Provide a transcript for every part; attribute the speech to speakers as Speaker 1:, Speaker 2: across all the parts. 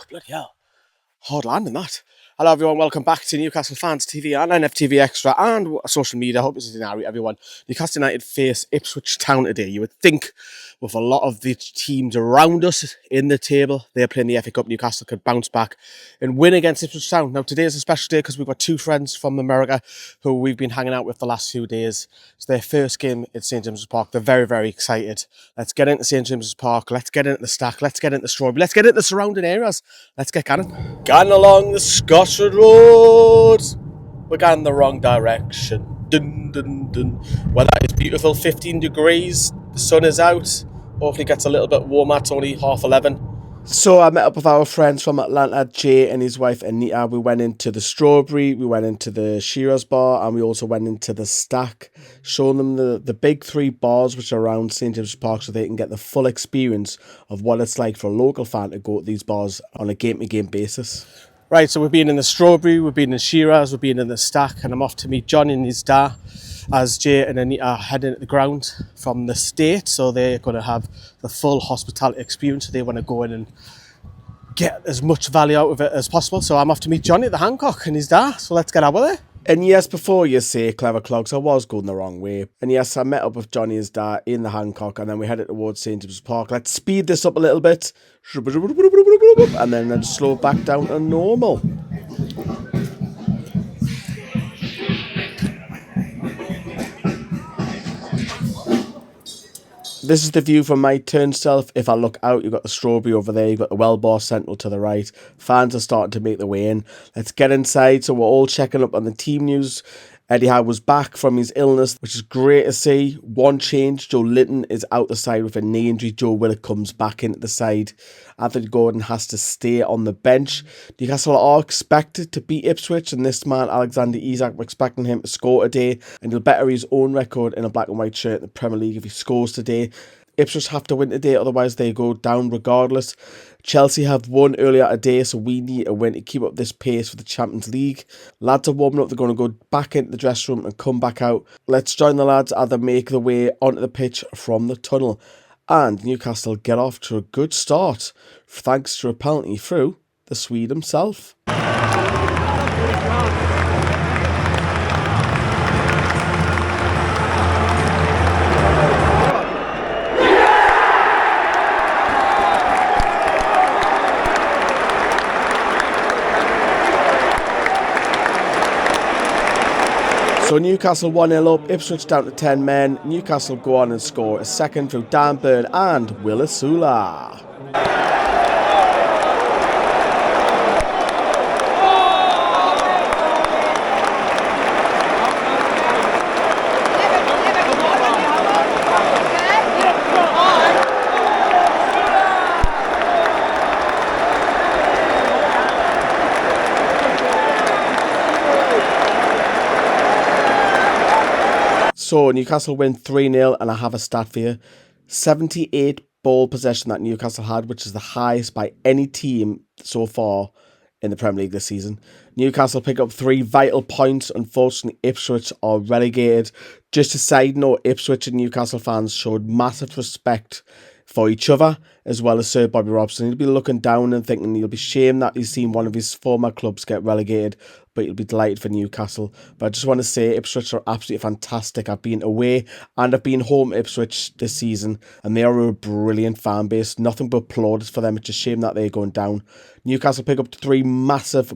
Speaker 1: bloody hell. Hard landing that. Hello everyone, welcome back to Newcastle Fans TV and NFTV Extra and social media. I hope this is in area, everyone. Newcastle United face Ipswich Town today. You would think with a lot of the teams around us in the table, they're playing the FA Cup, Newcastle could bounce back and win against Ipswich Town. Now today is a special day because we've got two friends from America who we've been hanging out with the last few days. It's their first game at St James's Park. They're very, very excited. Let's get into St James's Park. Let's get into the Stack. Let's get into Strawberry. Let's get into the surrounding areas. Let's get going. Going along the Scotland Road. We're going the wrong direction. Dun, dun, dun. Weather is beautiful, 15 degrees. The sun is out. Hopefully it gets a little bit warmer. It's only 11:30. So I met up with our friends from Atlanta, Jay and his wife Anita. We went into the Strawberry, we went into the Shearer's bar, and we also went into the Stack, showing them the big three bars which are around St James's Park so they can get the full experience of what it's like for a local fan to go to these bars on a game-to-game basis. Right, so we've been in the Strawberry, we've been in Shearer's, we've been in the Stack, and I'm off to meet John and his dad as Jay and Anita are heading to the ground from the state, so they're going to have the full hospitality experience. So they want to go in and get as much value out of it as possible. So I'm off to meet Johnny at the Hancock and his dad, so let's get out with it. And yes, before you say clever clogs, I was going the wrong way. And yes, I met up with Johnny and his dad in the Hancock, and then we headed towards St James's Park. Let's speed this up a little bit, and then slow back down to normal. This is the view from my turnstile. If I look out, you've got the Strawberry over there, you've got the Wellbar Central to the right. Fans are starting to make their way in. Let's get inside. So we're all checking up on the team news. Eddie Howe was back from his illness, which is great to see. One change, Joe Linton is out the side with a knee injury. Joe Willock comes back into the side. Anthony Gordon has to stay on the bench. Newcastle are expected to beat Ipswich, and this man, Alexander Isak, we're expecting him to score today, and he'll better his own record in a black and white shirt in the Premier League if he scores today. Ipswich have to win today, otherwise they go down regardless. Chelsea have won earlier today, so we need a win to keep up this pace for the Champions League. Lads are warming up, they're going to go back into the dressing room and come back out. Let's join the lads as they make their way onto the pitch from the tunnel. And Newcastle get off to a good start, thanks to a penalty through the Swede himself. So Newcastle 1-0 up, Ipswich down to 10 men. Newcastle go on and score a second through Dan Burn and William Osula. So Newcastle win 3-0, and I have a stat for you. 78 ball possession that Newcastle had, which is the highest by any team so far in the Premier League this season. Newcastle pick up 3 vital points. Unfortunately, Ipswich are relegated. Just a side note, Ipswich and Newcastle fans showed massive respect for each other, as well as Sir Bobby Robson. He'll be looking down and thinking he'll be ashamed that he's seen one of his former clubs get relegated, but he'll be delighted for Newcastle. But I just want to say Ipswich are absolutely fantastic. I've been away and I've been home Ipswich this season, and they are a brilliant fan base. Nothing but plaudits for them. It's a shame that they're going down. Newcastle pick up 3 massive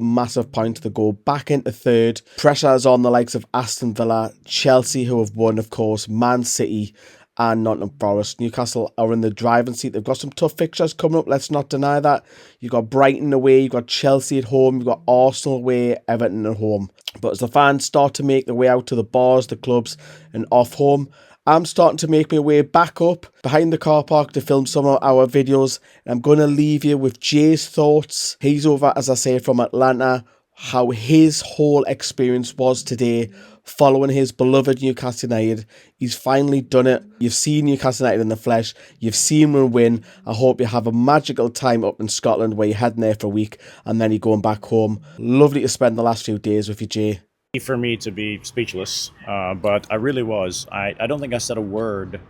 Speaker 1: points to go back into third. Pressure is on the likes of Aston Villa, Chelsea, who have won, of course, Man City, and Nottingham Forest. Newcastle are in the driving seat. They've got some tough fixtures coming up, let's not deny that. You've got Brighton away, you've got Chelsea at home, you've got Arsenal away, Everton at home. But as the fans start to make their way out to the bars, the clubs, and off home, I'm starting to make my way back up behind the car park to film some of our videos. And I'm going to leave you with Jay's thoughts. He's over, as I say, from Atlanta, how his whole experience was today following his beloved Newcastle United. He's finally done it. You've seen Newcastle United in the flesh. You've seen him win. I hope you have a magical time up in Scotland where you're heading there for a week and then you're going back home. Lovely to spend the last few days with you, Jay.
Speaker 2: For me to be speechless, but I really was. I don't think I said a word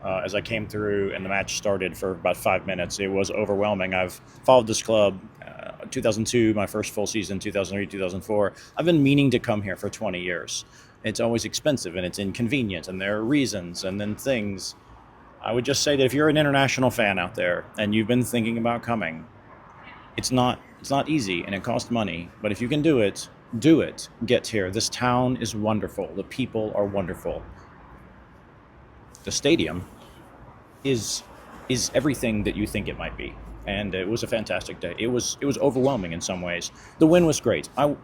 Speaker 2: As I came through and the match started for about 5 minutes, it was overwhelming. I've followed this club 2002, my first full season, 2003, 2004. I've been meaning to come here for 20 years. It's always expensive and it's inconvenient, and there are reasons and then things. I would just say that if you're an international fan out there and you've been thinking about coming, it's not easy and it costs money, but if you can do it, do it. Get here. This town is wonderful. The people are wonderful. The stadium is everything that you think it might be, and it was a fantastic day. It was overwhelming in some ways. The win was great. I'm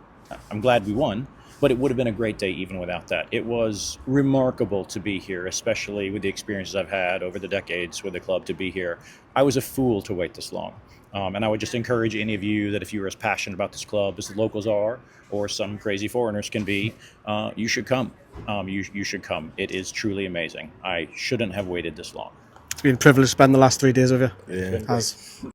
Speaker 2: glad we won, but it would have been a great day even without that. It was remarkable to be here, especially with the experiences I've had over the decades with the club. To be here, I was a fool to wait this long. And I would just encourage any of you that if you're as passionate about this club as the locals are, or some crazy foreigners can be, you should come. You should come. It is truly amazing. I shouldn't have waited this long.
Speaker 1: It's been a privilege to spend the last 3 days with you.
Speaker 3: Yeah.
Speaker 1: It has.